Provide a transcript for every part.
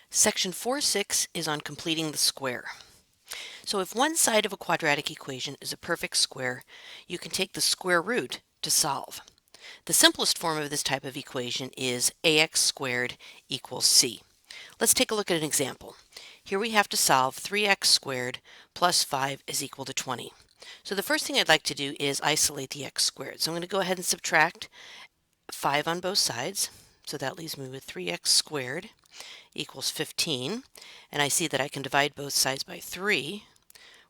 Section 4.6 is on completing the square. So if one side of a quadratic equation is a perfect square, you can take the square root to solve. The simplest form of this type of equation is ax squared equals c. Let's take a look at an example. Here we have to solve 3x squared plus 5 is equal to 20. So the first thing I'd like to do is isolate the x squared. So I'm going to go ahead and subtract 5 on both sides. So that leaves me with 3x squared equals 15. And I see that I can divide both sides by 3,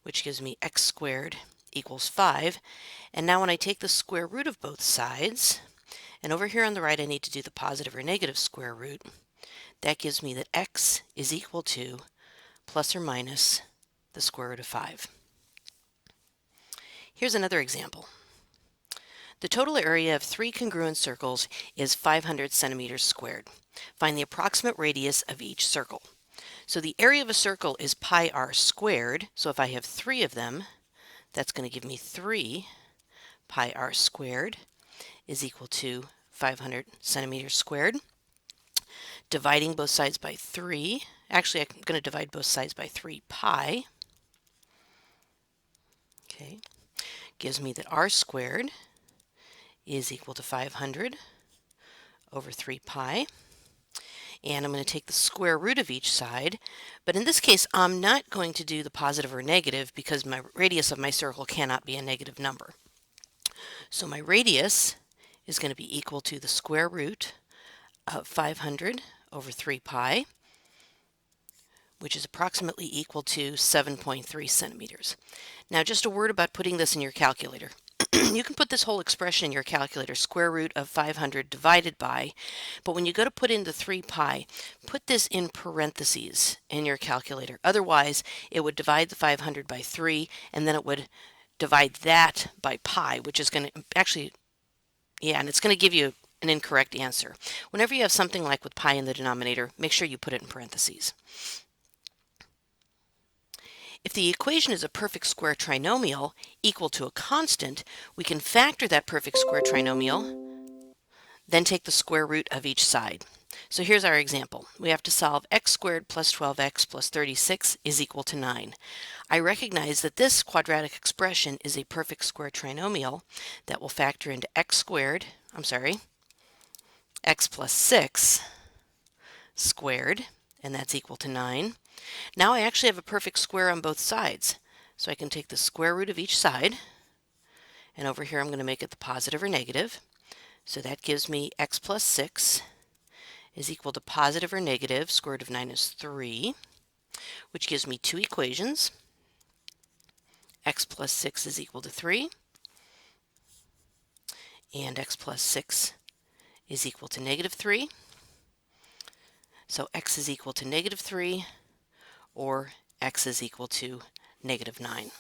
which gives me x squared equals 5. And now when I take the square root of both sides, and over here on the right I need to do the positive or negative square root, that gives me that x is equal to plus or minus the square root of 5. Here's another example. The total area of 3 congruent circles is 500 centimeters squared. Find the approximate radius of each circle. So the area of a circle is pi r squared. So if I have 3 of them, that's going to give me 3 pi r squared is equal to 500 centimeters squared. Dividing both sides by 3. Actually, I'm going to divide both sides by 3 pi. Okay. Gives me that r squared is equal to 500 over 3 pi. And I'm going to take the square root of each side. But in this case, I'm not going to do the positive or negative because my radius of my circle cannot be a negative number. So my radius is going to be equal to the square root of 500 over 3 pi, which is approximately equal to 7.3 centimeters. Now just a word about putting this in your calculator. You can put this whole expression in your calculator, square root of 500 divided by, but when you go to put in the 3 pi, put this in parentheses in your calculator. Otherwise, it would divide the 500 by 3, and then it would divide that by pi, which is going to actually, and it's going to give you an incorrect answer. Whenever you have something like with pi in the denominator, make sure you put it in parentheses. If the equation is a perfect square trinomial equal to a constant, we can factor that perfect square trinomial, then take the square root of each side. So here's our example. We have to solve x squared plus 12x plus 36 is equal to 9. I recognize that this quadratic expression is a perfect square trinomial that will factor into x plus 6 squared, and that's equal to 9. Now I actually have a perfect square on both sides. So I can take the square root of each side, and over here I'm going to make it the positive or negative. So that gives me x plus 6 is equal to positive or negative square root of 9 is 3, which gives me two equations. X plus 6 is equal to 3, and x plus 6 is equal to negative 3. So x is equal to negative 3, or x is equal to negative 9.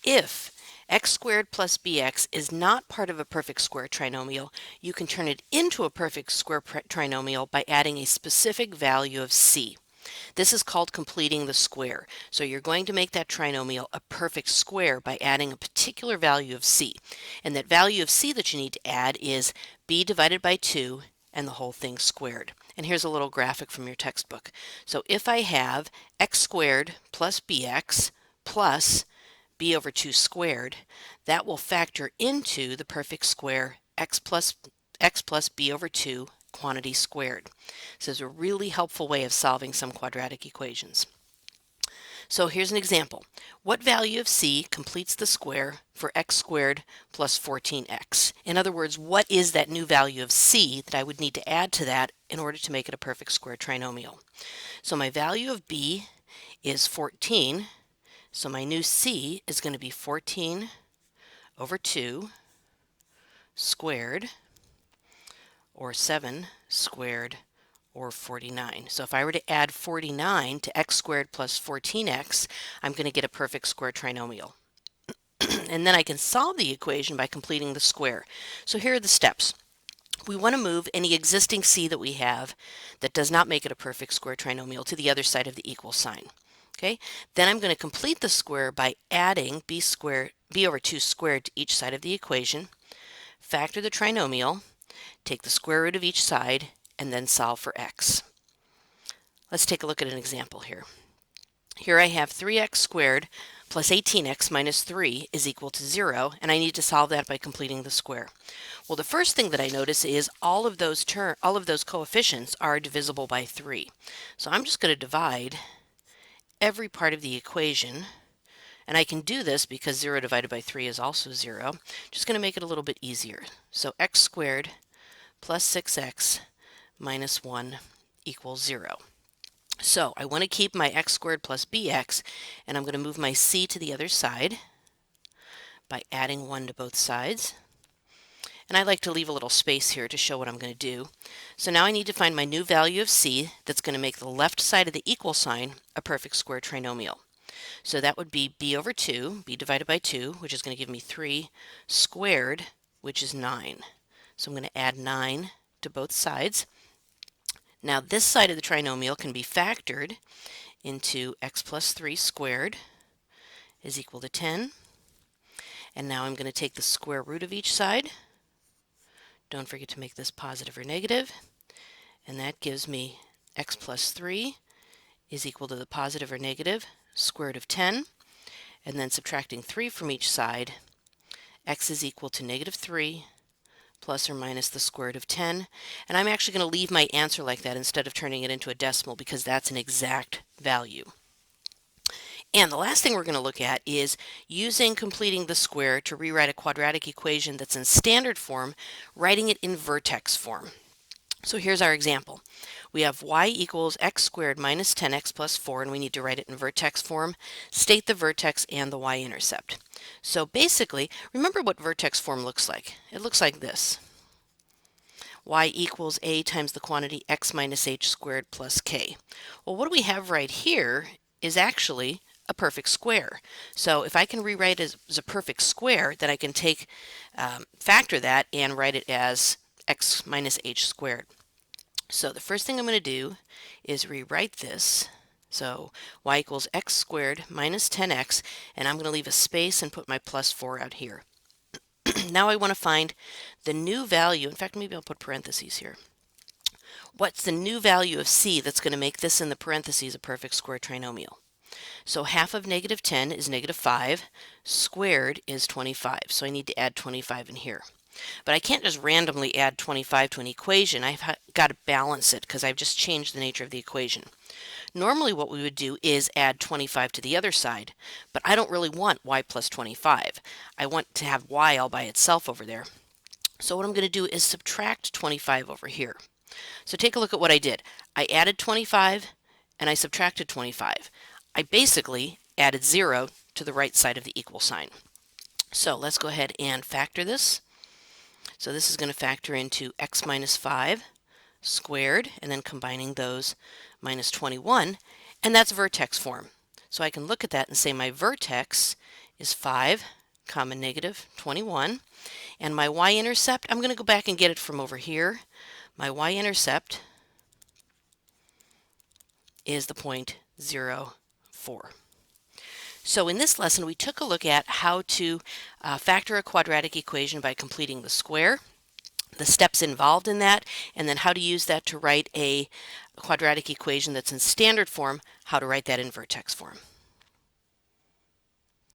If x squared plus bx is not part of a perfect square trinomial, you can turn it into a perfect square trinomial by adding a specific value of c. This is called completing the square. So you're going to make that trinomial a perfect square by adding a particular value of c. And that value of c that you need to add is b divided by 2 and the whole thing squared. And here's a little graphic from your textbook. So if I have x squared plus bx plus b over 2 squared, that will factor into the perfect square x plus b over 2 quantity squared. This is a really helpful way of solving some quadratic equations. So here's an example. What value of c completes the square for x squared plus 14x? In other words, what is that new value of c that I would need to add to that in order to make it a perfect square trinomial? So my value of b is 14. So my new c is going to be 14 over 2 squared, or 7 squared, or 49. So if I were to add 49 to x squared plus 14x, I'm going to get a perfect square trinomial. And then I can solve the equation by completing the square. So here are the steps. We want to move any existing c that we have that does not make it a perfect square trinomial to the other side of the equal sign. Okay, then I'm going to complete the square by adding b over 2 squared to each side of the equation, factor the trinomial, take the square root of each side, and then solve for x. Let's take a look at an example here. Here I have 3x squared plus 18x minus 3 is equal to 0, and I need to solve that by completing the square. Well, the first thing that I notice is all of those coefficients are divisible by 3. So I'm just going to divide every part of the equation, and I can do this because 0 divided by 3 is also 0. Just going to make it a little bit easier. So x squared plus 6x minus 1 equals 0. So I want to keep my x squared plus bx, and I'm going to move my c to the other side by adding 1 to both sides. And I like to leave a little space here to show what I'm going to do. So now I need to find my new value of c that's going to make the left side of the equal sign a perfect square trinomial. So that would be b over 2, b divided by 2, which is going to give me 3 squared, which is 9. So I'm going to add 9 to both sides. Now this side of the trinomial can be factored into x plus 3 squared is equal to 10. And now I'm going to take the square root of each side. Don't forget to make this positive or negative. And that gives me x plus 3 is equal to the positive or negative square root of 10. And then subtracting 3 from each side, x is equal to negative 3 plus or minus the square root of 10. And I'm actually going to leave my answer like that instead of turning it into a decimal because that's an exact value. And the last thing we're going to look at is using completing the square to rewrite a quadratic equation that's in standard form, writing it in vertex form. So here's our example. We have y equals x squared minus 10x plus 4, and we need to write it in vertex form. State the vertex and the y-intercept. So basically, remember what vertex form looks like. It looks like this. Y equals a times the quantity x minus h squared plus k. Well, what we have right here is actually a perfect square. So if I can rewrite it as a perfect square, then I can take, factor that and write it as x minus h squared. So the first thing I'm going to do is rewrite this. So y equals x squared minus 10x, and I'm going to leave a space and put my plus 4 out here. Now I want to find the new value. In fact, maybe I'll put parentheses here. What's the new value of c that's going to make this in the parentheses a perfect square trinomial? So half of negative 10 is negative 5, squared is 25. So I need to add 25 in here. But I can't just randomly add 25 to an equation. I've got to balance it because I've just changed the nature of the equation. Normally what we would do is add 25 to the other side, but I don't really want y plus 25. I want to have y all by itself over there. So what I'm going to do is subtract 25 over here. So take a look at what I did. I added 25 and I subtracted 25. I basically added 0 to the right side of the equal sign. So let's go ahead and factor this. So this is going to factor into x minus 5 squared, and then combining those minus 21, and that's vertex form. So I can look at that and say my vertex is 5 comma negative 21, and my y-intercept, I'm going to go back and get it from over here. My y-intercept is the point 0, 4. So in this lesson, we took a look at how to factor a quadratic equation by completing the square, the steps involved in that, and then how to use that to write a quadratic equation that's in standard form, how to write that in vertex form.